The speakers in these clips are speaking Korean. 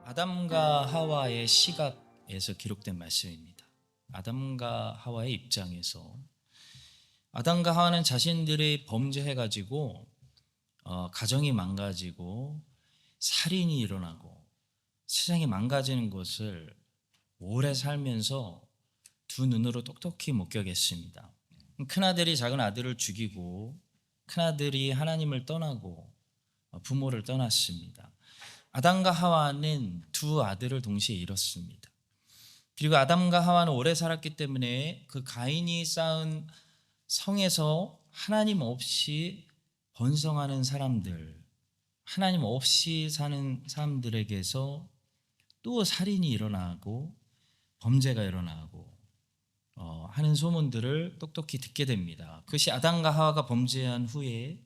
아담과 하와의 시각에서 기록된 말씀입니다. 아담과 하와의 입장에서 아담과 하와는 자신들이 범죄해가지고 가정이 망가지고 살인이 일어나고 세상이 망가지는 것을 오래 살면서 두 눈으로 똑똑히 목격했습니다. 큰아들이 작은 아들을 죽이고 큰아들이 하나님을 떠나고 부모를 떠났습니다. 아담과 하와는 두 아들을 동시에 잃었습니다. 그리고 아담과 하와는 오래 살았기 때문에 그 가인이 쌓은 성에서 하나님 없이 번성하는 사람들, 하나님 없이 사는 사람들에게서 또 살인이 일어나고 범죄가 일어나고 하는 소문들을 똑똑히 듣게 됩니다. 그것이 아담과 하와가 범죄한 후에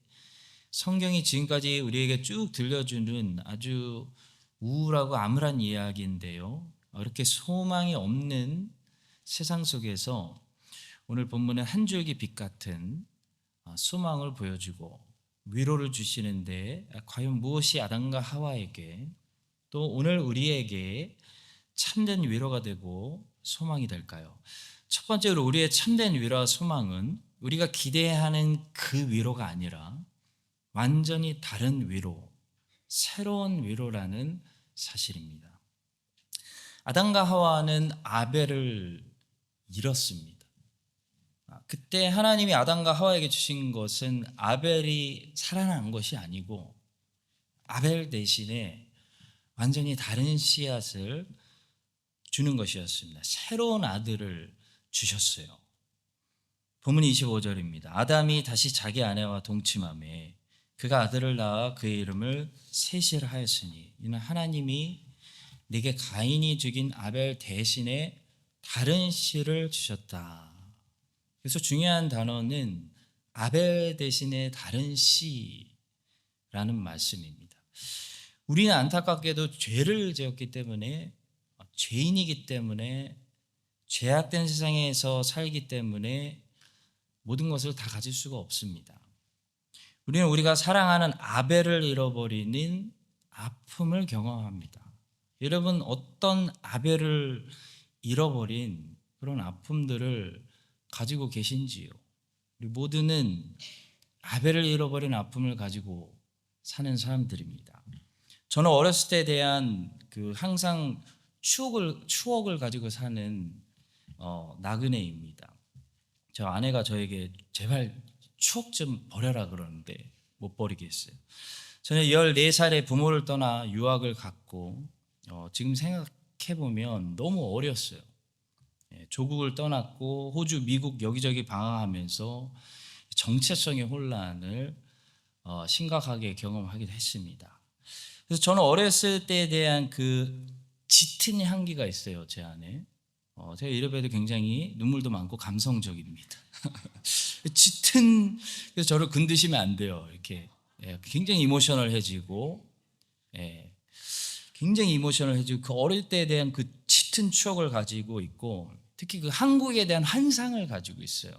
성경이 지금까지 우리에게 쭉 들려주는 아주 우울하고 암울한 이야기인데요, 이렇게 소망이 없는 세상 속에서 오늘 본문은 한 줄기 빛 같은 소망을 보여주고 위로를 주시는데, 과연 무엇이 아담과 하와에게 또 오늘 우리에게 참된 위로가 되고 소망이 될까요? 첫 번째로 우리의 참된 위로와 소망은 우리가 기대하는 그 위로가 아니라 완전히 다른 위로, 새로운 위로라는 사실입니다. 아담과 하와는 아벨을 잃었습니다. 그때 하나님이 아담과 하와에게 주신 것은 아벨이 살아난 것이 아니고 아벨 대신에 완전히 다른 씨앗을 주는 것이었습니다. 새로운 아들을 주셨어요. 본문 25절입니다. 아담이 다시 자기 아내와 동침하매 그가 아들을 낳아 그의 이름을 셋이라 하였으니 이는 하나님이 네게 가인이 죽인 아벨 대신에 다른 씨를 주셨다. 그래서 중요한 단어는 아벨 대신에 다른 씨라는 말씀입니다. 우리는 안타깝게도 죄를 지었기 때문에, 죄인이기 때문에, 죄악된 세상에서 살기 때문에 모든 것을 다 가질 수가 없습니다. 우리는 우리가 사랑하는 아벨을 잃어버리는 아픔을 경험합니다. 여러분, 어떤 아벨을 잃어버린 그런 아픔들을 가지고 계신지요? 우리 모두는 아벨을 잃어버린 아픔을 가지고 사는 사람들입니다. 저는 어렸을 때에 대한 항상 추억을 가지고 사는 나그네입니다. 저 아내가 저에게 제발 추억 좀 버려라 그러는데 못 버리겠어요. 저는 14살에 부모를 떠나 유학을 갔고 지금 생각해보면 너무 어렸어요. 조국을 떠났고 호주, 미국 여기저기 방황하면서 정체성의 혼란을 심각하게 경험하기도 했습니다. 그래서 저는 어렸을 때에 대한 그 짙은 향기가 있어요, 제 안에. 제가 이래봬도 굉장히 눈물도 많고 감성적입니다. 짙은, 그래서 저를 건드시면 안 돼요. 이렇게 굉장히 이모셔널해지고, 굉장히 이모셔널해지고 그 어릴 때에 대한 그 짙은 추억을 가지고 있고, 특히 그 한국에 대한 환상을 가지고 있어요.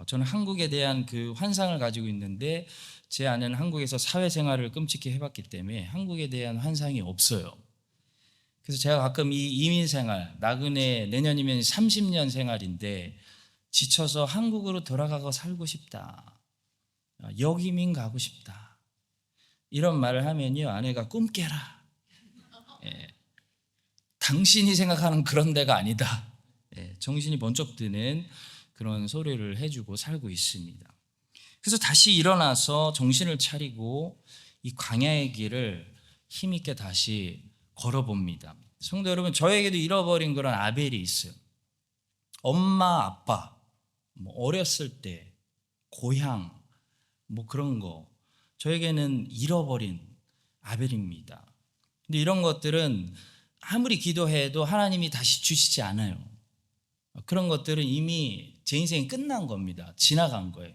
저는 한국에 대한 그 환상을 가지고 있는데 제 아내는 한국에서 사회생활을 끔찍히 해봤기 때문에 한국에 대한 환상이 없어요. 그래서 제가 가끔 이 이민생활, 나그네 내년이면 30년 생활인데 지쳐서 한국으로 돌아가고 살고 싶다, 역이민 가고 싶다, 이런 말을 하면요, 아내가 꿈 깨라, 당신이 생각하는 그런 데가 아니다, 정신이 번쩍 드는 그런 소리를 해주고 살고 있습니다. 그래서 다시 일어나서 정신을 차리고 이 광야의 길을 힘있게 다시 걸어봅니다. 성도 여러분, 저에게도 잃어버린 그런 아벨이 있어요. 엄마, 아빠, 어렸을 때, 고향, 그런 거, 저에게는 잃어버린 아벨입니다. 근데 이런 것들은 아무리 기도해도 하나님이 다시 주시지 않아요. 그런 것들은 이미 제 인생이 끝난 겁니다. 지나간 거예요.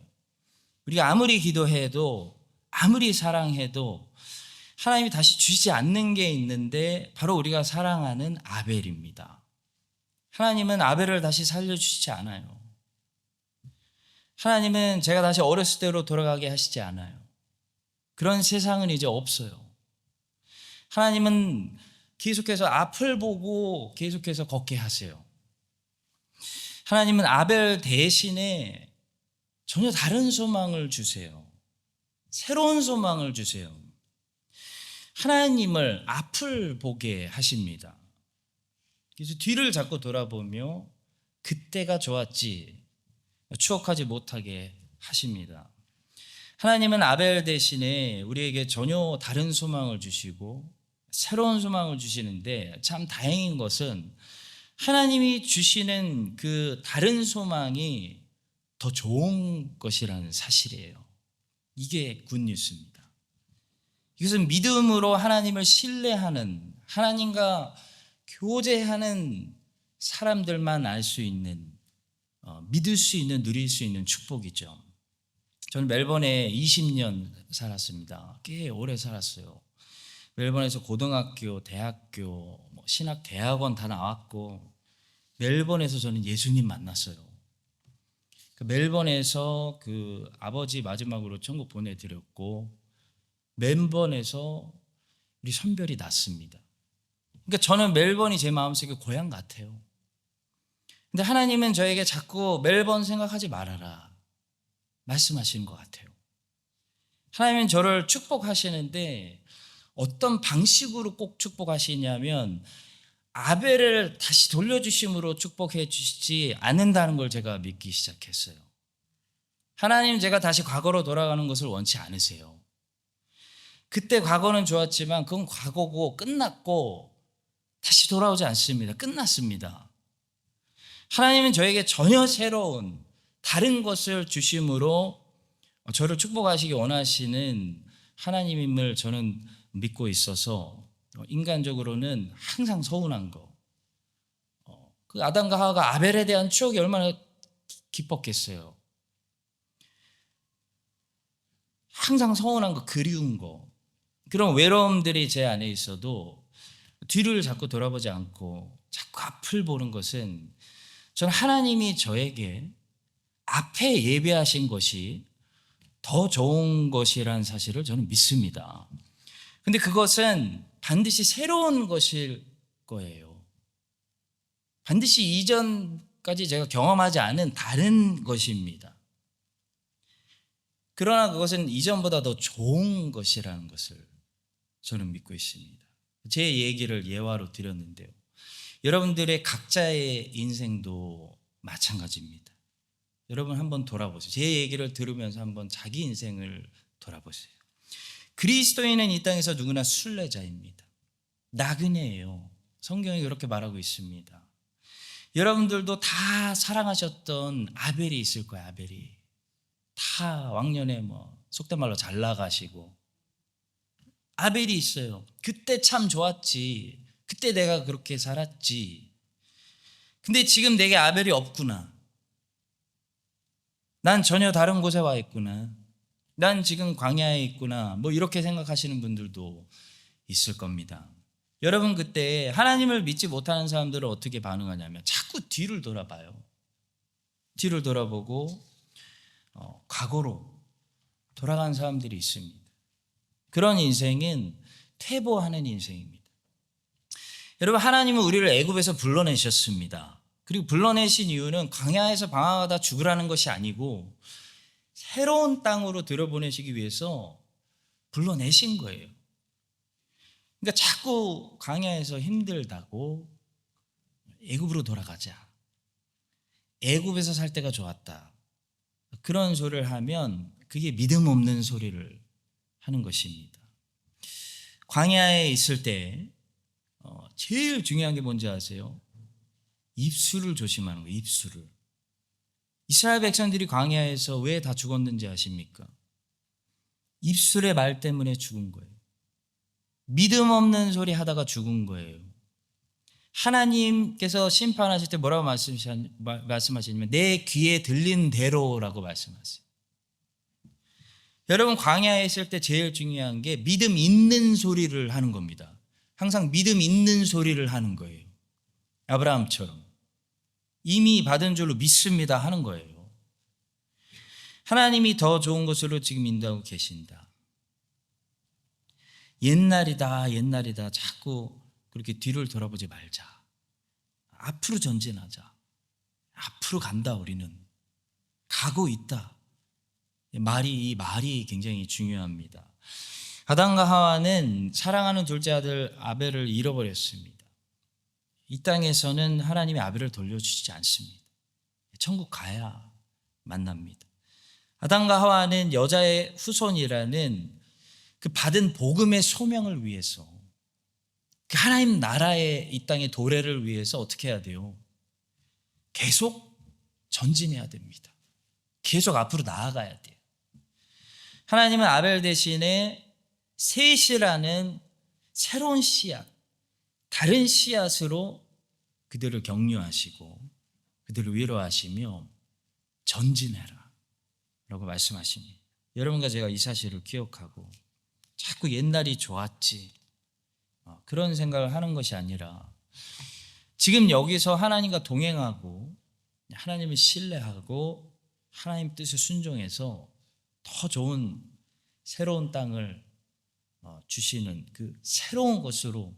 우리가 아무리 기도해도 아무리 사랑해도 하나님이 다시 주시지 않는 게 있는데 바로 우리가 사랑하는 아벨입니다. 하나님은 아벨을 다시 살려주시지 않아요. 하나님은 제가 다시 어렸을 때로 돌아가게 하시지 않아요. 그런 세상은 이제 없어요. 하나님은 계속해서 앞을 보고 계속해서 걷게 하세요. 하나님은 아벨 대신에 전혀 다른 소망을 주세요. 새로운 소망을 주세요. 하나님을 앞을 보게 하십니다. 그래서 뒤를 자꾸 돌아보며 그때가 좋았지 추억하지 못하게 하십니다. 하나님은 아벨 대신에 우리에게 전혀 다른 소망을 주시고 새로운 소망을 주시는데, 참 다행인 것은 하나님이 주시는 그 다른 소망이 더 좋은 것이라는 사실이에요. 이게 굿뉴스입니다. 이것은 믿음으로 하나님을 신뢰하는, 하나님과 교제하는 사람들만 알 수 있는, 믿을 수 있는, 누릴 수 있는 축복이죠. 저는 멜번에 20년 살았습니다. 꽤 오래 살았어요. 멜번에서 고등학교, 대학교, 신학 대학원 다 나왔고, 멜번에서 저는 예수님 만났어요. 멜번에서 그 아버지 마지막으로 천국 보내드렸고, 멜번에서 우리 선별이 났습니다. 그러니까 저는 멜번이 제 마음속에 고향 같아요. 근데 하나님은 저에게 자꾸 멜번 생각하지 말아라 말씀하시는 것 같아요. 하나님은 저를 축복하시는데 어떤 방식으로 꼭 축복하시냐면 아벨을 다시 돌려주심으로 축복해 주시지 않는다는 걸 제가 믿기 시작했어요. 하나님, 제가 다시 과거로 돌아가는 것을 원치 않으세요. 그때 과거는 좋았지만 그건 과거고 끝났고 다시 돌아오지 않습니다. 끝났습니다. 하나님은 저에게 전혀 새로운 다른 것을 주심으로 저를 축복하시기 원하시는 하나님임을 저는 믿고 있어서 인간적으로는 항상 서운한 거, 그 아담과 하와가 아벨에 대한 추억이 얼마나 기뻤겠어요. 항상 서운한 거, 그리운 거, 그런 외로움들이 제 안에 있어도 뒤를 자꾸 돌아보지 않고 자꾸 앞을 보는 것은, 저는 하나님이 저에게 앞에 예배하신 것이 더 좋은 것이라는 사실을 저는 믿습니다. 근데 그것은 반드시 새로운 것일 거예요. 반드시 이전까지 제가 경험하지 않은 다른 것입니다. 그러나 그것은 이전보다 더 좋은 것이라는 것을 저는 믿고 있습니다. 제 얘기를 예화로 드렸는데요. 여러분들의 각자의 인생도 마찬가지입니다. 여러분 한번 돌아보세요. 제 얘기를 들으면서 한번 자기 인생을 돌아보세요. 그리스도인은 이 땅에서 누구나 순례자입니다. 나그네예요. 성경이 그렇게 말하고 있습니다. 여러분들도 다 사랑하셨던 아벨이 있을 거예요. 아벨이 다 왕년에 속된 말로 잘 나가시고 아벨이 있어요. 그때 참 좋았지. 그때 내가 그렇게 살았지. 근데 지금 내게 아벨이 없구나. 난 전혀 다른 곳에 와 있구나. 난 지금 광야에 있구나. 이렇게 생각하시는 분들도 있을 겁니다. 여러분, 그때 하나님을 믿지 못하는 사람들은 어떻게 반응하냐면 자꾸 뒤를 돌아봐요. 뒤를 돌아보고 과거로 돌아간 사람들이 있습니다. 그런 인생은 퇴보하는 인생입니다. 여러분, 하나님은 우리를 애굽에서 불러내셨습니다. 그리고 불러내신 이유는 광야에서 방황하다 죽으라는 것이 아니고 새로운 땅으로 들여보내시기 위해서 불러내신 거예요. 그러니까 자꾸 광야에서 힘들다고 애굽으로 돌아가자, 애굽에서 살 때가 좋았다, 그런 소리를 하면 그게 믿음 없는 소리를 하는 것입니다. 광야에 있을 때 제일 중요한 게 뭔지 아세요? 입술을 조심하는 거예요. 입술을. 이스라엘 백성들이 광야에서 왜 다 죽었는지 아십니까? 입술의 말 때문에 죽은 거예요. 믿음 없는 소리 하다가 죽은 거예요. 하나님께서 심판하실 때 뭐라고 말씀하시냐면 내 귀에 들린 대로라고 말씀하세요. 여러분, 광야에 있을 때 제일 중요한 게 믿음 있는 소리를 하는 겁니다. 항상 믿음 있는 소리를 하는 거예요. 아브라함처럼 이미 받은 줄로 믿습니다 하는 거예요. 하나님이 더 좋은 곳으로 지금 인도하고 계신다. 옛날이다 자꾸 그렇게 뒤를 돌아보지 말자. 앞으로 전진하자. 앞으로 간다. 우리는 가고 있다. 이 말이 굉장히 중요합니다. 아담과 하와는 사랑하는 둘째 아들 아벨을 잃어버렸습니다. 이 땅에서는 하나님이 아벨을 돌려주시지 않습니다. 천국 가야 만납니다. 아담과 하와는 여자의 후손이라는 그 받은 복음의 소명을 위해서, 그 하나님 나라의 이 땅의 도래를 위해서 어떻게 해야 돼요? 계속 전진해야 됩니다. 계속 앞으로 나아가야 돼요. 하나님은 아벨 대신에 셋이라는 새로운 씨앗, 다른 씨앗으로 그들을 격려하시고 그들을 위로하시며 전진해라 라고 말씀하십니다. 여러분과 제가 이 사실을 기억하고 자꾸 옛날이 좋았지 그런 생각을 하는 것이 아니라 지금 여기서 하나님과 동행하고 하나님을 신뢰하고 하나님 뜻에 순종해서 더 좋은 새로운 땅을 주시는 그 새로운 것으로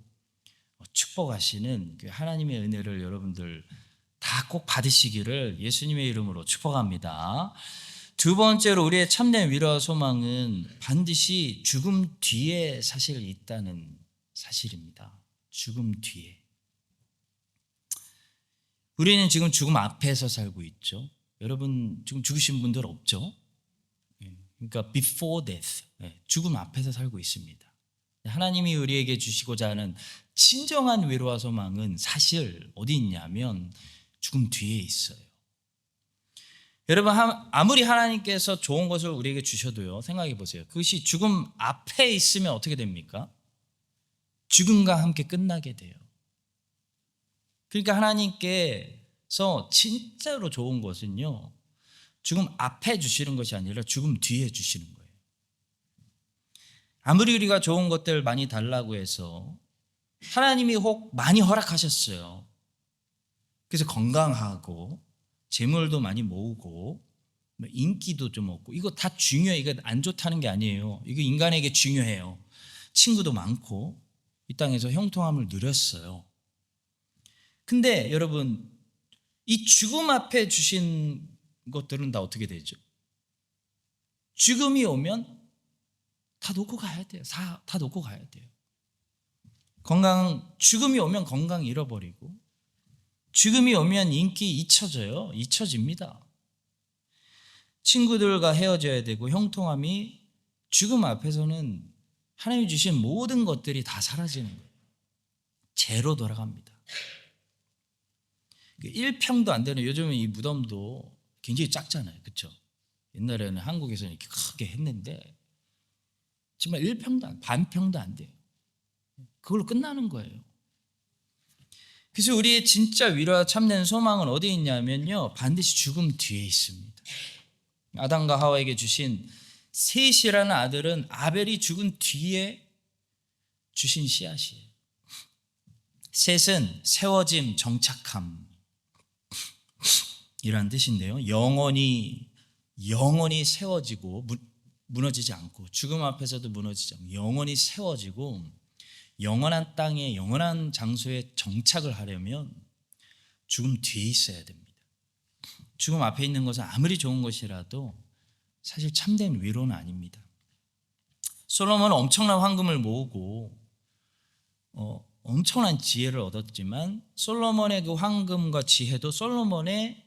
축복하시는 그 하나님의 은혜를 여러분들 다 꼭 받으시기를 예수님의 이름으로 축복합니다. 두 번째로 우리의 참된 위로와 소망은 반드시 죽음 뒤에 사실 있다는 사실입니다. 죽음 뒤에. 우리는 지금 죽음 앞에서 살고 있죠. 여러분 지금 죽으신 분들 없죠? 그러니까 before death, 죽음 앞에서 살고 있습니다. 하나님이 우리에게 주시고자 하는 진정한 위로와 소망은 사실 어디 있냐면 죽음 뒤에 있어요. 여러분 아무리 하나님께서 좋은 것을 우리에게 주셔도요, 생각해 보세요. 그것이 죽음 앞에 있으면 어떻게 됩니까? 죽음과 함께 끝나게 돼요. 그러니까 하나님께서 진짜로 좋은 것은요, 죽음 앞에 주시는 것이 아니라 죽음 뒤에 주시는 거예요. 아무리 우리가 좋은 것들 많이 달라고 해서 하나님이 혹 많이 허락하셨어요. 그래서 건강하고 재물도 많이 모으고 인기도 좀 얻고, 이거 다 중요해요. 이거 안 좋다는 게 아니에요. 이거 인간에게 중요해요. 친구도 많고 이 땅에서 형통함을 누렸어요. 근데 여러분, 이 죽음 앞에 주신 것들은 다 어떻게 되죠? 죽음이 오면 다 놓고 가야 돼요. 다 놓고 가야 돼요. 죽음이 오면 건강 잃어버리고, 죽음이 오면 인기 잊혀집니다. 친구들과 헤어져야 되고, 형통함이 죽음 앞에서는 하나님이 주신 모든 것들이 다 사라지는 거예요. 제로 돌아갑니다. 1평도 안 되는, 요즘은 이 무덤도 굉장히 작잖아요. 그렇죠? 옛날에는 한국에서는 이렇게 크게 했는데 정말 1평도 반평도 안 돼요. 그걸로 끝나는 거예요. 그래서 우리의 진짜 위로와 참된 소망은 어디에 있냐면요, 반드시 죽음 뒤에 있습니다. 아담과 하와에게 주신 셋이라는 아들은 아벨이 죽은 뒤에 주신 씨앗이에요. 셋은 세워짐, 정착함 이란 뜻인데요, 영원히 세워지고 무너지지 않고, 죽음 앞에서도 무너지지 않고 영원히 세워지고 영원한 땅에, 영원한 장소에 정착을 하려면 죽음 뒤에 있어야 됩니다. 죽음 앞에 있는 것은 아무리 좋은 것이라도 사실 참된 위로는 아닙니다. 솔로몬은 엄청난 황금을 모으고 엄청난 지혜를 얻었지만, 솔로몬의 그 황금과 지혜도 솔로몬의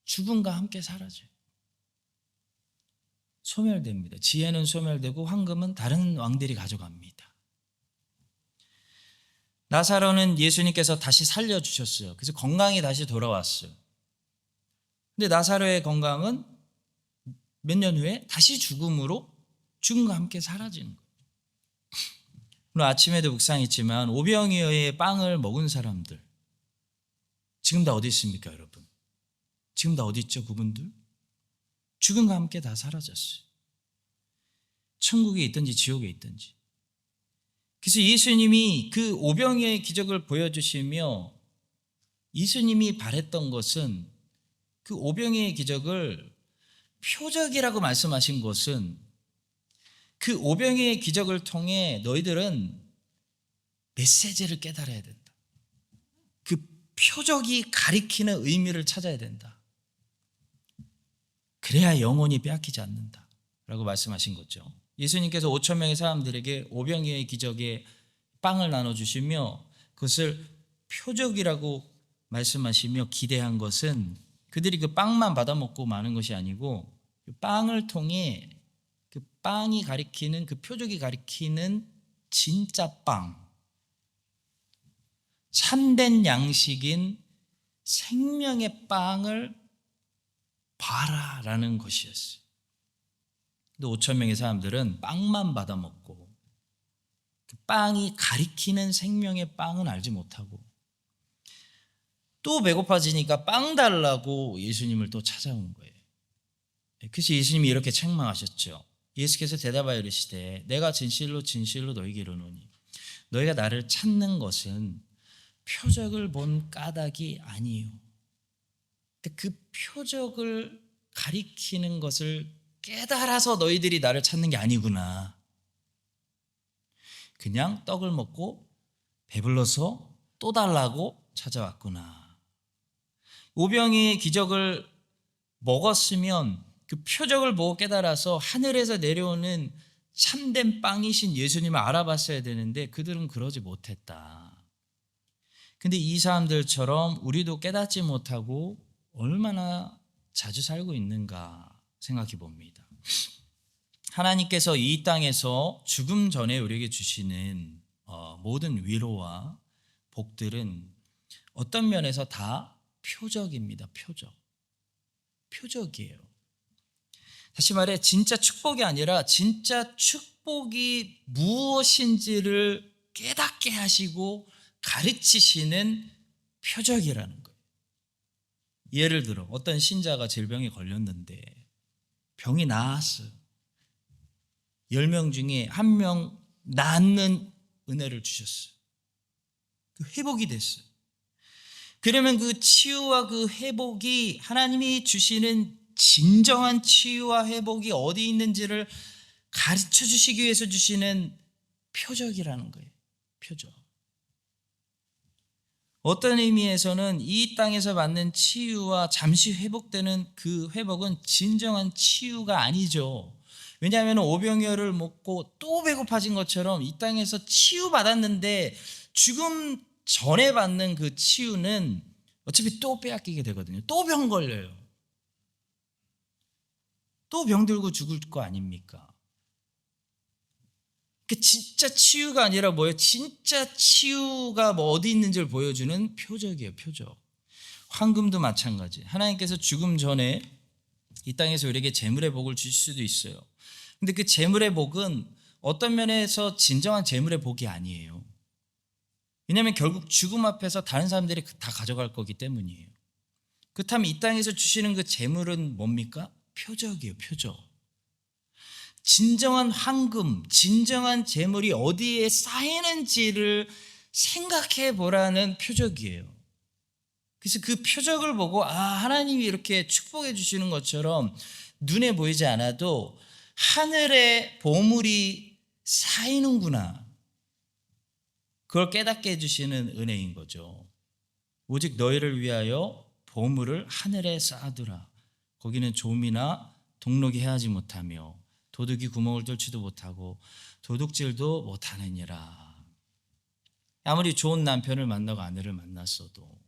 죽음과 함께 사라져요. 소멸됩니다. 지혜는 소멸되고 황금은 다른 왕들이 가져갑니다. 나사로는 예수님께서 다시 살려주셨어요. 그래서 건강이 다시 돌아왔어요. 근데 나사로의 건강은 몇 년 후에 다시 죽음과 함께 사라지는 거예요. 오늘 아침에도 묵상했지만 오병이어의 빵을 먹은 사람들 지금 다 어디 있습니까, 여러분? 지금 다 어디 있죠, 그분들? 죽음과 함께 다 사라졌어요. 천국에 있든지 지옥에 있든지. 그래서 예수님이 그 오병이어의 기적을 보여주시며 예수님이 바랬던 것은 그 오병이어의 기적을 표적이라고 말씀하신 것은 그 오병이의 기적을 통해 너희들은 메시지를 깨달아야 된다. 그 표적이 가리키는 의미를 찾아야 된다. 그래야 영혼이 빼앗기지 않는다 라고 말씀하신 거죠. 예수님께서 5천 명의 사람들에게 오병이의 기적에 빵을 나눠주시며 그것을 표적이라고 말씀하시며 기대한 것은 그들이 그 빵만 받아먹고 마는 것이 아니고 그 빵을 통해 그 빵이 가리키는 그 표적이 가리키는 진짜 빵, 참된 양식인 생명의 빵을 봐라라는 것이었어요. 근데 5천 명의 사람들은 빵만 받아먹고 그 빵이 가리키는 생명의 빵은 알지 못하고 또 배고파지니까 빵 달라고 예수님을 또 찾아온 거예요. 그래서 예수님이 이렇게 책망하셨죠. 예수께서 대답하여 이르시되 내가 진실로 진실로 너희에게 이르노니 너희가 나를 찾는 것은 표적을 본 까닭이 아니요. 그 표적을 가리키는 것을 깨달아서 너희들이 나를 찾는 게 아니구나. 그냥 떡을 먹고 배불러서 또 달라고 찾아왔구나. 오병이의 기적을 먹었으면 그 표적을 보고 깨달아서 하늘에서 내려오는 참된 빵이신 예수님을 알아봤어야 되는데 그들은 그러지 못했다. 근데 이 사람들처럼 우리도 깨닫지 못하고 얼마나 자주 살고 있는가 생각해 봅니다. 하나님께서 이 땅에서 죽음 전에 우리에게 주시는 모든 위로와 복들은 어떤 면에서 다 표적입니다. 표적이에요. 다시 말해 진짜 축복이 아니라 진짜 축복이 무엇인지를 깨닫게 하시고 가르치시는 표적이라는 거예요. 예를 들어 어떤 신자가 질병에 걸렸는데 병이 나았어요. 10명 중에 1명 낫는 은혜를 주셨어요. 그 회복이 됐어요. 그러면 그 치유와 그 회복이 하나님이 주시는 진정한 치유와 회복이 어디 있는지를 가르쳐 주시기 위해서 주시는 표적이라는 거예요. 표적. 어떤 의미에서는 이 땅에서 받는 치유와 잠시 회복되는 그 회복은 진정한 치유가 아니죠. 왜냐하면 오병이어를 먹고 또 배고파진 것처럼 이 땅에서 치유받았는데 죽음 전에 받는 그 치유는 어차피 또 빼앗기게 되거든요. 또 병 걸려요. 또 병 들고 죽을 거 아닙니까? 그 진짜 치유가 아니라 뭐예요? 진짜 치유가 뭐 어디 있는지를 보여주는 표적이에요. 표적. 황금도 마찬가지. 하나님께서 죽음 전에 이 땅에서 우리에게 재물의 복을 주실 수도 있어요. 근데 그 재물의 복은 어떤 면에서 진정한 재물의 복이 아니에요. 왜냐하면 결국 죽음 앞에서 다른 사람들이 다 가져갈 거기 때문이에요. 그렇다면 이 땅에서 주시는 그 재물은 뭡니까? 표적이에요. 표적. 진정한 황금, 진정한 재물이 어디에 쌓이는지를 생각해 보라는 표적이에요. 그래서 그 표적을 보고 하나님이 이렇게 축복해 주시는 것처럼 눈에 보이지 않아도 하늘에 보물이 쌓이는구나. 그걸 깨닫게 해주시는 은혜인 거죠. 오직 너희를 위하여 보물을 하늘에 쌓아두라. 거기는 좀이나 동록이 해하지 못하며 도둑이 구멍을 뚫지도 못하고 도둑질도 못하느니라. 아무리 좋은 남편을 만나고 아내를 만났어도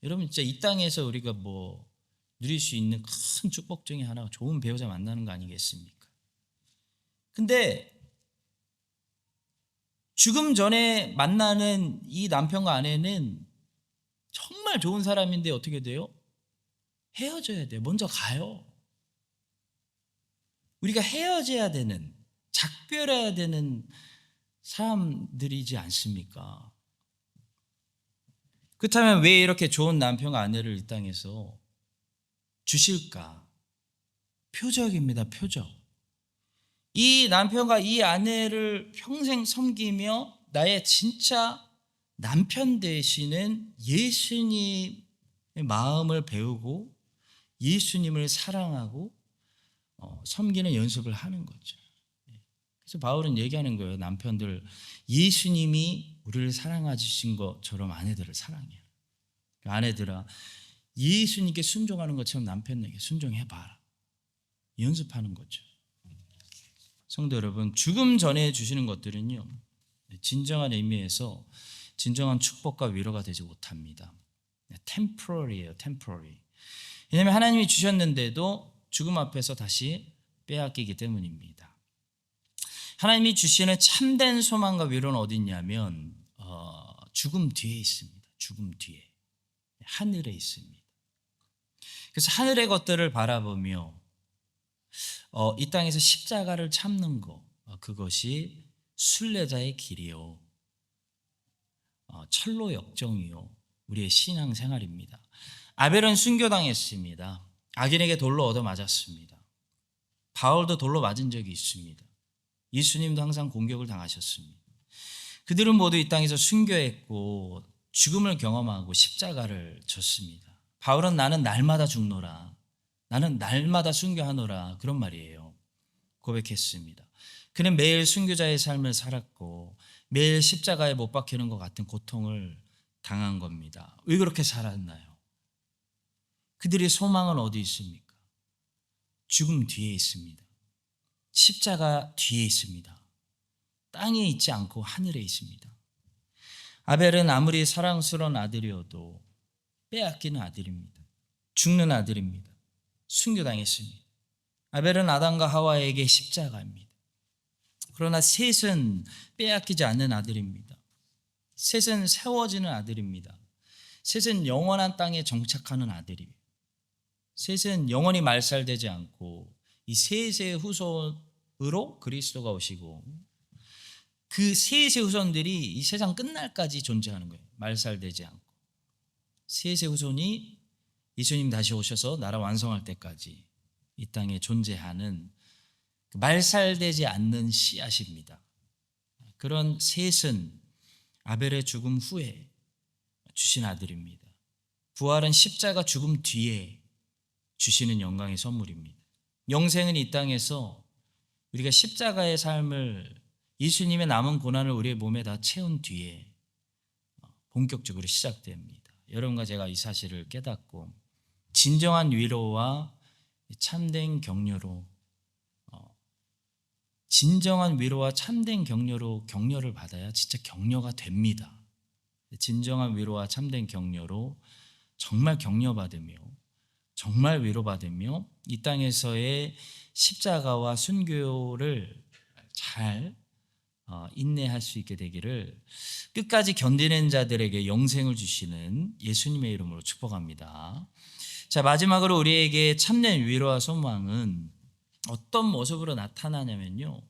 여러분 진짜 이 땅에서 우리가 뭐 누릴 수 있는 큰 축복 중에 하나가 좋은 배우자 만나는 거 아니겠습니까? 근데 죽음 전에 만나는 이 남편과 아내는 정말 좋은 사람인데 어떻게 돼요? 헤어져야 돼요. 먼저 가요. 우리가 헤어져야 되는, 작별해야 되는 사람들이지 않습니까? 그렇다면 왜 이렇게 좋은 남편과 아내를 이 땅에서 주실까? 표적입니다. 표적. 이 남편과 이 아내를 평생 섬기며 나의 진짜 남편 되시는 예수님의 마음을 배우고 예수님을 사랑하고 섬기는 연습을 하는 거죠. 그래서 바울은 얘기하는 거예요. 남편들, 예수님이 우리를 사랑하신 것처럼 아내들을 사랑해요. 아내들아, 예수님께 순종하는 것처럼 남편에게 순종해봐라. 연습하는 거죠. 성도 여러분, 죽음 전에 주시는 것들은요, 진정한 의미에서 진정한 축복과 위로가 되지 못합니다. temporary예요, temporary. 왜냐하면 하나님이 주셨는데도 죽음 앞에서 다시 빼앗기기 때문입니다. 하나님이 주시는 참된 소망과 위로는 어디 있냐면 죽음 뒤에 있습니다. 죽음 뒤에, 하늘에 있습니다. 그래서 하늘의 것들을 바라보며 이 땅에서 십자가를 참는 것, 그것이 순례자의 길이요, 철로 역정이요, 우리의 신앙생활입니다. 아벨은 순교당했습니다. 악인에게 돌로 얻어맞았습니다. 바울도 돌로 맞은 적이 있습니다. 예수님도 항상 공격을 당하셨습니다. 그들은 모두 이 땅에서 순교했고 죽음을 경험하고 십자가를 졌습니다. 바울은 나는 날마다 죽노라, 나는 날마다 순교하노라, 그런 말이에요. 고백했습니다. 그는 매일 순교자의 삶을 살았고 매일 십자가에 못 박히는 것 같은 고통을 당한 겁니다. 왜 그렇게 살았나요? 그들의 소망은 어디 있습니까? 죽음 뒤에 있습니다. 십자가 뒤에 있습니다. 땅에 있지 않고 하늘에 있습니다. 아벨은 아무리 사랑스러운 아들이어도 빼앗기는 아들입니다. 죽는 아들입니다. 순교당했습니다. 아벨은 아담과 하와에게 십자가입니다. 그러나 셋은 빼앗기지 않는 아들입니다. 셋은 세워지는 아들입니다. 셋은 영원한 땅에 정착하는 아들이에요. 셋은 영원히 말살되지 않고 이 셋의 후손으로 그리스도가 오시고 그 셋의 후손들이 이 세상 끝날까지 존재하는 거예요. 말살되지 않고 셋의 후손이 예수님 다시 오셔서 나라 완성할 때까지 이 땅에 존재하는 말살되지 않는 씨앗입니다. 그런 셋은 아벨의 죽음 후에 주신 아들입니다. 부활은 십자가 죽음 뒤에 주시는 영광의 선물입니다. 영생은 이 땅에서 우리가 십자가의 삶을, 예수님의 남은 고난을 우리의 몸에 다 채운 뒤에 본격적으로 시작됩니다. 여러분과 제가 이 사실을 깨닫고 진정한 위로와 참된 격려로, 진정한 위로와 참된 격려로 격려를 받아야 진짜 격려가 됩니다. 진정한 위로와 참된 격려로 정말 격려받으며 정말 위로받으며 이 땅에서의 십자가와 순교를 잘 인내할 수 있게 되기를 끝까지 견디는 자들에게 영생을 주시는 예수님의 이름으로 축복합니다. 자, 마지막으로 우리에게 참된 위로와 소망은 어떤 모습으로 나타나냐면요,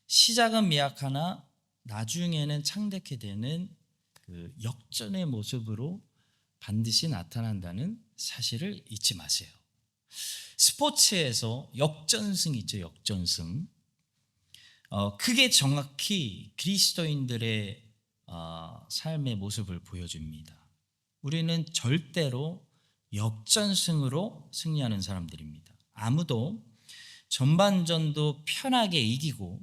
시작은 미약하나 나중에는 창대케 되는 그 역전의 모습으로 반드시 나타난다는 사실을 잊지 마세요. 스포츠에서 역전승 있죠, 역전승. 그게 정확히 그리스도인들의 삶의 모습을 보여줍니다. 우리는 절대로 역전승으로 승리하는 사람들입니다. 아무도 전반전도 편하게 이기고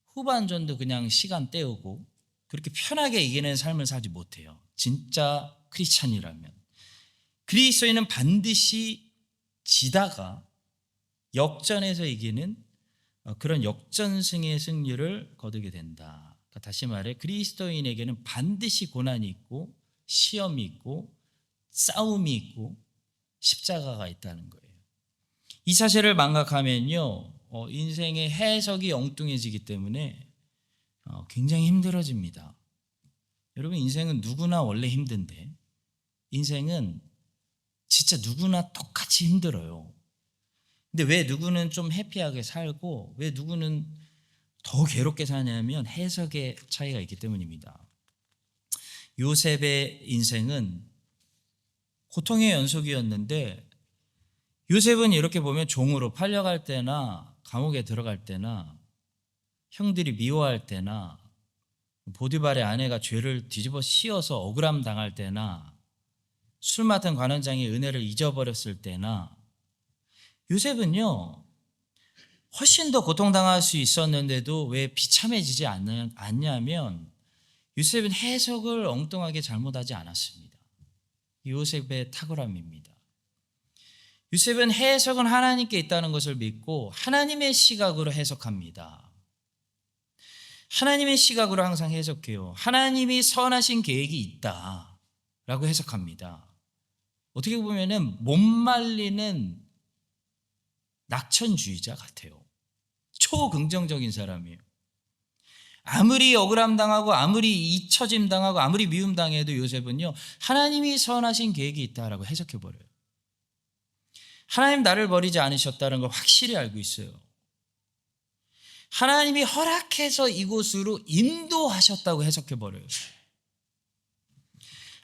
후반전도 그냥 시간 때우고 그렇게 편하게 이기는 삶을 살지 못해요. 진짜 크리스찬이라면. 그리스도인은 반드시 지다가 역전에서 이기는 그런 역전승의 승리를 거두게 된다. 그러니까 다시 말해 그리스도인에게는 반드시 고난이 있고 시험이 있고 싸움이 있고 십자가가 있다는 거예요. 이 사실을 망각하면요, 인생의 해석이 엉뚱해지기 때문에 굉장히 힘들어집니다. 여러분, 인생은 누구나 원래 힘든데 인생은 진짜 누구나 똑같이 힘들어요. 근데 왜 누구는 좀 해피하게 살고 왜 누구는 더 괴롭게 사냐면 해석의 차이가 있기 때문입니다. 요셉의 인생은 고통의 연속이었는데 요셉은 이렇게 보면 종으로 팔려갈 때나 감옥에 들어갈 때나 형들이 미워할 때나 보디발의 아내가 죄를 뒤집어 씌워서 억울함 당할 때나 술 맡은 관원장이 은혜를 잊어버렸을 때나 요셉은요, 훨씬 더 고통당할 수 있었는데도 왜 비참해지지 않냐면 요셉은 해석을 엉뚱하게 잘못하지 않았습니다. 요셉의 탁월함입니다. 요셉은 해석은 하나님께 있다는 것을 믿고 하나님의 시각으로 해석합니다. 하나님의 시각으로 항상 해석해요. 하나님이 선하신 계획이 있다라고 해석합니다. 어떻게 보면은 못 말리는 낙천주의자 같아요. 초긍정적인 사람이에요. 아무리 억울함 당하고 아무리 잊혀짐 당하고 아무리 미움 당해도 요셉은요, 하나님이 선하신 계획이 있다라고 해석해 버려요. 하나님 나를 버리지 않으셨다는 걸 확실히 알고 있어요. 하나님이 허락해서 이곳으로 인도하셨다고 해석해 버려요.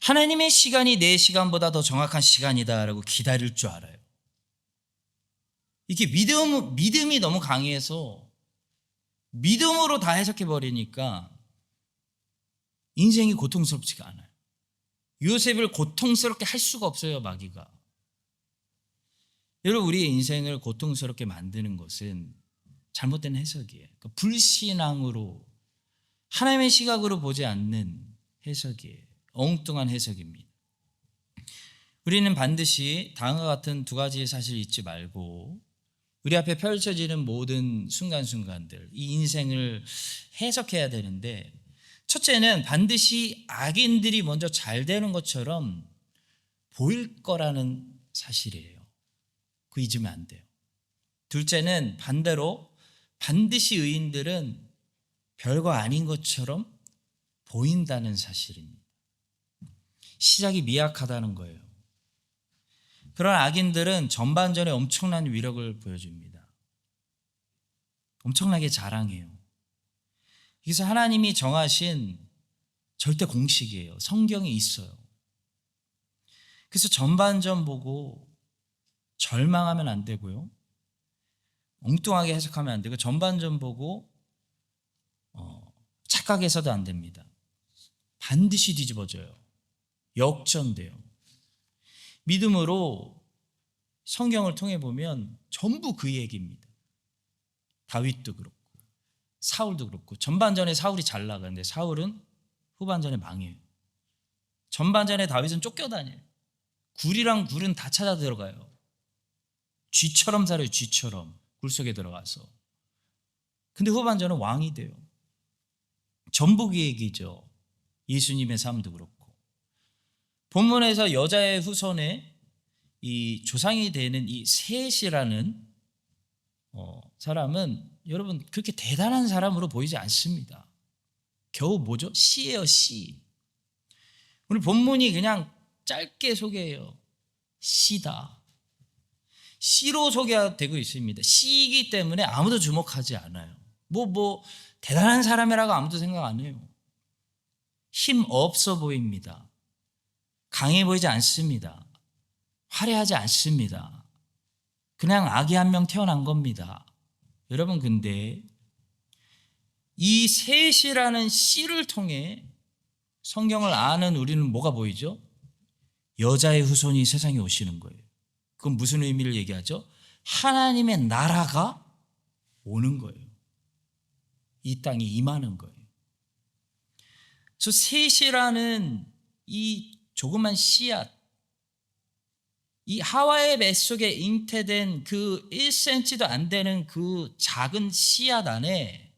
하나님의 시간이 내 시간보다 더 정확한 시간이다라고 기다릴 줄 알아요. 이게 믿음이 너무 강해서 믿음으로 다 해석해 버리니까 인생이 고통스럽지가 않아요. 요셉을 고통스럽게 할 수가 없어요, 마귀가. 여러분, 우리의 인생을 고통스럽게 만드는 것은 잘못된 해석이에요. 그러니까 불신앙으로 하나님의 시각으로 보지 않는 해석이에요. 엉뚱한 해석입니다. 우리는 반드시 다음과 같은 두 가지의 사실을 잊지 말고 우리 앞에 펼쳐지는 모든 순간순간들, 이 인생을 해석해야 되는데, 첫째는 반드시 악인들이 먼저 잘 되는 것처럼 보일 거라는 사실이에요. 그거 잊으면 안 돼요. 둘째는 반대로 반드시 의인들은 별거 아닌 것처럼 보인다는 사실입니다. 시작이 미약하다는 거예요. 그런 악인들은 전반전에 엄청난 위력을 보여줍니다. 엄청나게 자랑해요. 그래서 하나님이 정하신 절대 공식이에요. 성경에 있어요. 그래서 전반전 보고 절망하면 안 되고요. 엉뚱하게 해석하면 안 되고 전반전 보고 착각해서도 안 됩니다. 반드시 뒤집어져요. 역전돼요. 믿음으로 성경을 통해 보면 전부 그 얘기입니다. 다윗도 그렇고 사울도 그렇고, 전반전에 사울이 잘 나가는데 사울은 후반전에 망해요. 전반전에 다윗은 쫓겨다녀요. 굴이랑 굴은 다 찾아 들어가요. 쥐처럼 살아요. 쥐처럼 굴 속에 들어가서. 근데 후반전은 왕이 돼요. 전부 그 얘기죠. 예수님의 삶도 그렇고. 본문에서 여자의 후손에 이 조상이 되는 이 셋이라는 사람은 여러분 그렇게 대단한 사람으로 보이지 않습니다. 겨우 뭐죠? 씨예요, 씨. 오늘 본문이 그냥 짧게 소개해요. 씨다. 씨로 소개되고 있습니다. 씨이기 때문에 아무도 주목하지 않아요. 대단한 사람이라고 아무도 생각 안 해요. 힘 없어 보입니다. 강해 보이지 않습니다. 화려하지 않습니다. 그냥 아기 한 명 태어난 겁니다. 여러분, 근데 이 셋이라는 씨를 통해 성경을 아는 우리는 뭐가 보이죠? 여자의 후손이 세상에 오시는 거예요. 그건 무슨 의미를 얘기하죠? 하나님의 나라가 오는 거예요. 이 땅에 임하는 거예요. 그래서 셋이라는 이 조그만 씨앗, 이 하와의 뱃속에 잉태된 그 1cm도 안 되는 그 작은 씨앗 안에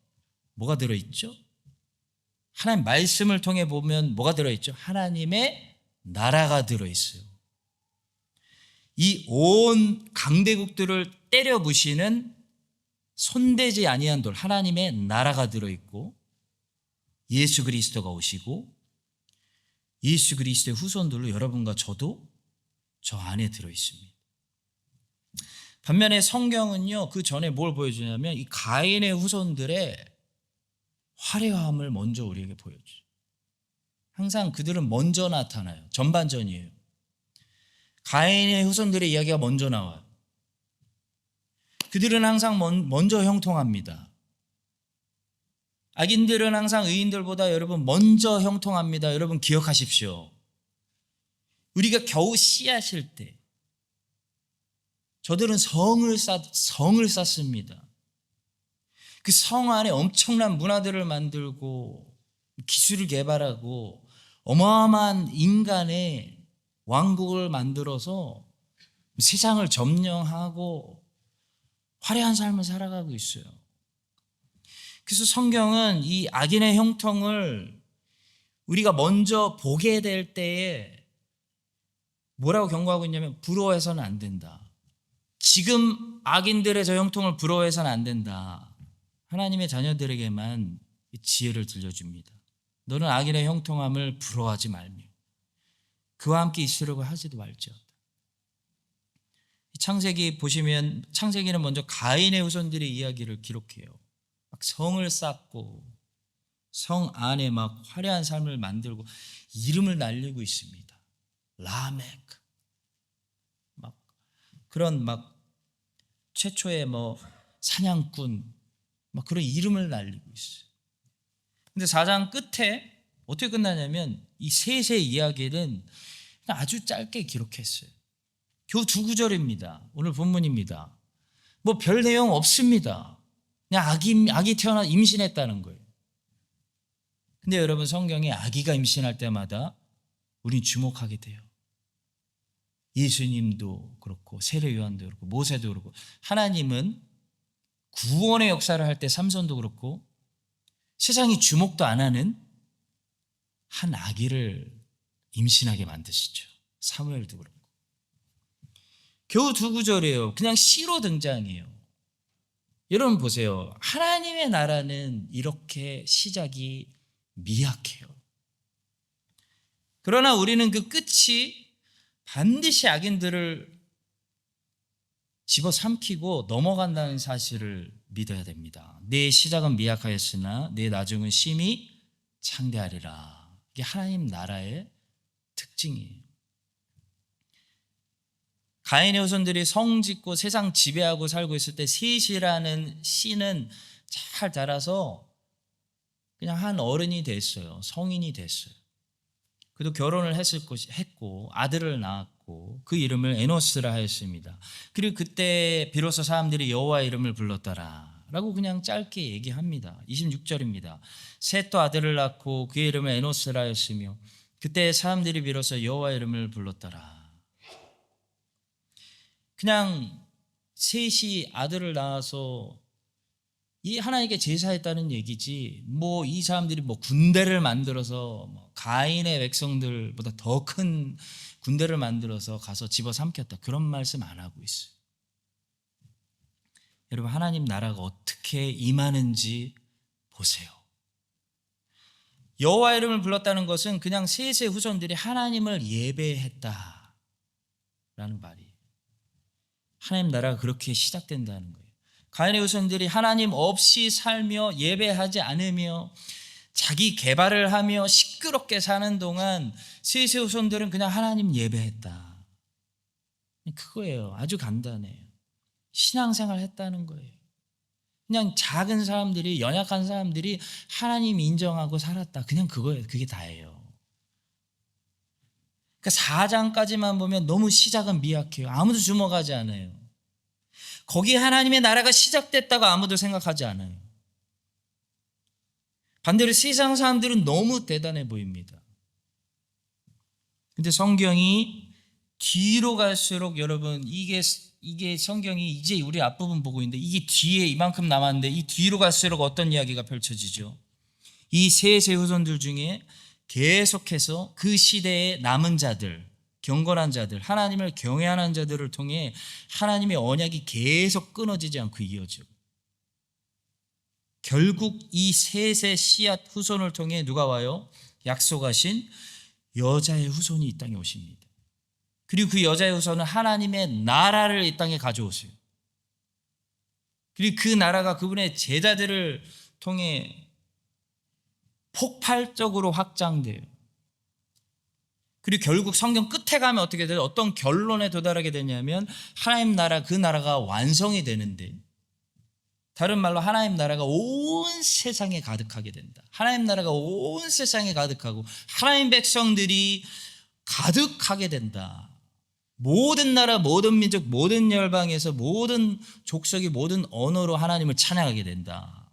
뭐가 들어있죠? 하나님 말씀을 통해 보면 뭐가 들어있죠? 하나님의 나라가 들어있어요. 이 온 강대국들을 때려 부시는 손대지 아니한 돌, 하나님의 나라가 들어있고, 예수 그리스도가 오시고 예수 그리스도의 후손들로 여러분과 저도 저 안에 들어있습니다. 반면에 성경은요, 그 전에 뭘 보여주냐면 이 가인의 후손들의 화려함을 먼저 우리에게 보여줘요. 항상 그들은 먼저 나타나요. 전반전이에요. 가인의 후손들의 이야기가 먼저 나와요. 그들은 항상 먼저 형통합니다. 악인들은 항상 의인들보다 여러분 먼저 형통합니다. 여러분 기억하십시오. 우리가 겨우 씨앗일 때 저들은 성을 쌓습니다. 그 성 안에 엄청난 문화들을 만들고 기술을 개발하고 어마어마한 인간의 왕국을 만들어서 세상을 점령하고 화려한 삶을 살아가고 있어요. 그래서 성경은 이 악인의 형통을 우리가 먼저 보게 될 때에 뭐라고 경고하고 있냐면 부러워해서는 안 된다. 지금 악인들의 저 형통을 부러워해서는 안 된다. 하나님의 자녀들에게만 지혜를 들려줍니다. 너는 악인의 형통함을 부러워하지 말며 그와 함께 있으려고 하지도 말지어다. 창세기 보시면 창세기는 먼저 가인의 후손들의 이야기를 기록해요. 막 성을 쌓고 성 안에 막 화려한 삶을 만들고 이름을 날리고 있습니다. 라멕 막 그런 막 최초의 뭐 사냥꾼 막 그런 이름을 날리고 있어요. 근데 4장 끝에 어떻게 끝나냐면 이 셋의 이야기는 아주 짧게 기록했어요. 겨우 2구절입니다. 오늘 본문입니다. 뭐 별 내용 없습니다. 그냥 아기 태어나 임신했다는 거예요. 근데 여러분 성경에 아기가 임신할 때마다 우린 주목하게 돼요. 예수님도 그렇고 세례 요한도 그렇고 모세도 그렇고 하나님은 구원의 역사를 할 때 삼손도 그렇고 세상이 주목도 안 하는 한 아기를 임신하게 만드시죠. 사무엘도 그렇고. 겨우 2구절이에요. 그냥 시로 등장해요. 여러분 보세요. 하나님의 나라는 이렇게 시작이 미약해요. 그러나 우리는 그 끝이 반드시 악인들을 집어삼키고 넘어간다는 사실을 믿어야 됩니다. 내 시작은 미약하였으나 내 나중은 심히 창대하리라. 이게 하나님 나라의 특징이에요. 가인의 후손들이 성 짓고 세상 지배하고 살고 있을 때 셋이라는 씨는 잘 자라서 그냥 한 어른이 됐어요. 성인이 됐어요. 그래도 결혼을 했고 아들을 낳았고 그 이름을 에노스라 하였습니다. 그리고 그때 비로소 사람들이 여호와의 이름을 불렀더라 라고 그냥 짧게 얘기합니다. 26절입니다. 셋도 아들을 낳고 그의 이름을 에노스라 하였으며 그때 사람들이 비로소 여호와의 이름을 불렀더라. 그냥 셋이 아들을 낳아서 이 하나님께 제사했다는 얘기지 뭐 이 사람들이 뭐 군대를 만들어서 뭐 가인의 백성들보다 더 큰 군대를 만들어서 가서 집어삼켰다 그런 말씀 안 하고 있어요. 여러분 하나님 나라가 어떻게 임하는지 보세요. 여호와 이름을 불렀다는 것은 그냥 셋의 후손들이 하나님을 예배했다라는 말이에요. 하나님 나라가 그렇게 시작된다는 거예요. 가인의 후손들이 하나님 없이 살며 예배하지 않으며 자기 개발을 하며 시끄럽게 사는 동안 셋의 후손들은 그냥 하나님 예배했다. 그거예요. 아주 간단해요. 신앙생활 했다는 거예요. 그냥 작은 사람들이 연약한 사람들이 하나님 인정하고 살았다. 그냥 그거예요. 그게 다예요. 그러니까 4장까지만 보면 너무 시작은 미약해요. 아무도 주목하지 않아요. 거기 하나님의 나라가 시작됐다고 아무도 생각하지 않아요. 반대로 세상 사람들은 너무 대단해 보입니다. 근데 성경이 뒤로 갈수록 여러분 이게 성경이 이제 우리 앞부분 보고 있는데 이게 뒤에 이만큼 남았는데 이 뒤로 갈수록 어떤 이야기가 펼쳐지죠? 이 셋의 후손들 중에 계속해서 그 시대의 남은 자들, 경건한 자들, 하나님을 경외하는 자들을 통해 하나님의 언약이 계속 끊어지지 않고 이어지고 결국 이 셋의 씨앗 후손을 통해 누가 와요? 약속하신 여자의 후손이 이 땅에 오십니다. 그리고 그 여자의 후손은 하나님의 나라를 이 땅에 가져오세요. 그리고 그 나라가 그분의 제자들을 통해 폭발적으로 확장돼요. 그리고 결국 성경 끝에 가면 어떻게 돼요? 어떤 결론에 도달하게 되냐면 하나님 나라 그 나라가 완성이 되는데 다른 말로 하나님 나라가 온 세상에 가득하게 된다. 하나님 나라가 온 세상에 가득하고 하나님 백성들이 가득하게 된다. 모든 나라, 모든 민족, 모든 열방에서 모든 족속이 모든 언어로 하나님을 찬양하게 된다.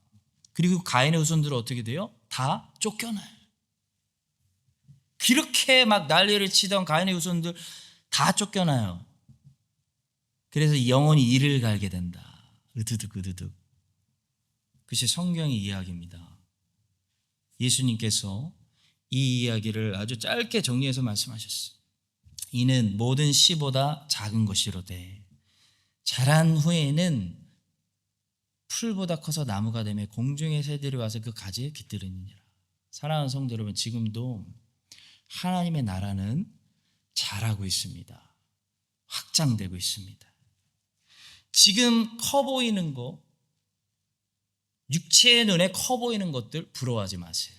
그리고 가인의 후손들은 어떻게 돼요? 다 쫓겨나요. 그렇게 막 난리를 치던 가인의 후손들 다 쫓겨나요. 그래서 영혼이 이를 갈게 된다. 으드득 으드득. 그것이 성경의 이야기입니다. 예수님께서 이 이야기를 아주 짧게 정리해서 말씀하셨어요. 이는 모든 씨보다 작은 것이로되 자란 후에는 풀보다 커서 나무가 되며 공중의 새들이 와서 그 가지에 깃들으니라. 사랑하는 성도 여러분, 지금도 하나님의 나라는 자라고 있습니다. 확장되고 있습니다. 지금 커 보이는 거, 육체의 눈에 커 보이는 것들 부러워하지 마세요.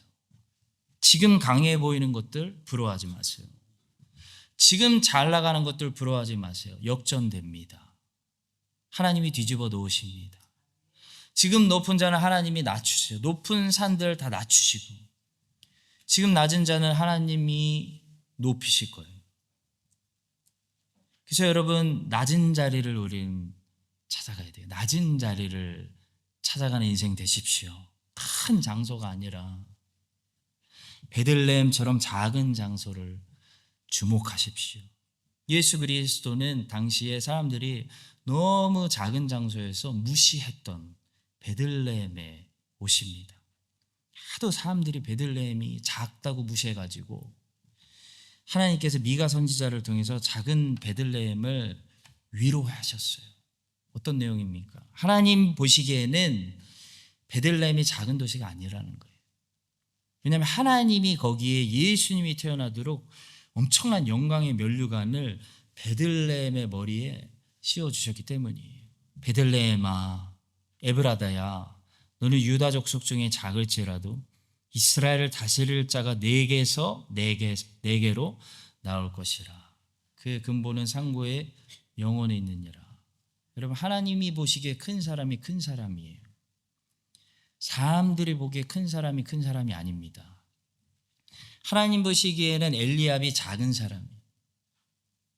지금 강해 보이는 것들 부러워하지 마세요. 지금 잘 나가는 것들 부러워하지 마세요. 역전됩니다. 하나님이 뒤집어 놓으십니다. 지금 높은 자는 하나님이 낮추세요. 높은 산들 다 낮추시고 지금 낮은 자는 하나님이 높이실 거예요. 그래서 여러분, 낮은 자리를 우린 찾아가야 돼요. 낮은 자리를 찾아가는 인생 되십시오. 큰 장소가 아니라 베들레헴처럼 작은 장소를 주목하십시오. 예수 그리스도는 당시에 사람들이 너무 작은 장소에서 무시했던 베들레헴에 오십니다. 하도 사람들이 베들레헴이 작다고 무시해가지고 하나님께서 미가 선지자를 통해서 작은 베들레헴을 위로하셨어요. 어떤 내용입니까? 하나님 보시기에는 베들레헴이 작은 도시가 아니라는 거예요. 왜냐하면 하나님이 거기에 예수님이 태어나도록 엄청난 영광의 면류관을 베들레헴의 머리에 씌워주셨기 때문이에요. 베들레헴아, 에브라다야, 너는 유다 족속 중에 작을지라도 이스라엘을 다스릴 자가 네개에서 네개로 나올 것이라. 그의 근본은 상고의 영혼에 있느니라. 여러분, 하나님이 보시기에 큰 사람이 큰 사람이에요. 사람들이 보기에 큰 사람이 큰 사람이 아닙니다. 하나님 보시기에는 엘리압이 작은 사람이에요.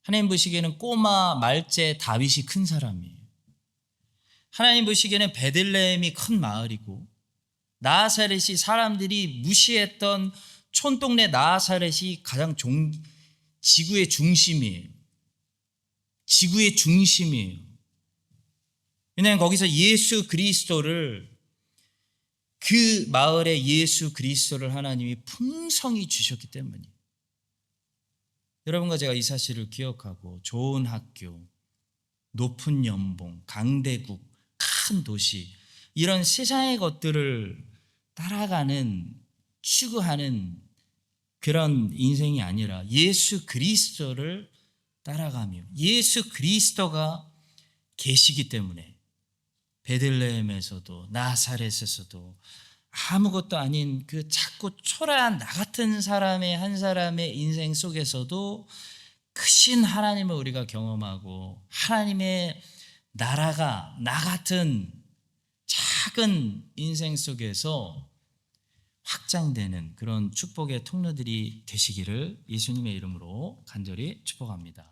하나님 보시기에는 꼬마 말제 다윗이 큰 사람이에요. 하나님 보시기에는 베들레헴이 큰 마을이고 나사렛이 사람들이 무시했던 촌동네 나사렛이 가장 지구의 중심이에요. 지구의 중심이에요. 왜냐하면 거기서 예수 그리스도를, 그 마을에 예수 그리스도를 하나님이 풍성히 주셨기 때문이에요. 여러분과 제가 이 사실을 기억하고 좋은 학교, 높은 연봉, 강대국, 큰 도시, 이런 세상의 것들을 따라가는, 추구하는 그런 인생이 아니라 예수 그리스도를 따라가며 예수 그리스도가 계시기 때문에 베들레헴에서도 나사렛에서도 아무것도 아닌 그 작고 초라한 나 같은 사람의 한 사람의 인생 속에서도 크신 하나님을 우리가 경험하고 하나님의 나라가 나 같은 작은 인생 속에서 확장되는 그런 축복의 통로들이 되시기를 예수님의 이름으로 간절히 축복합니다.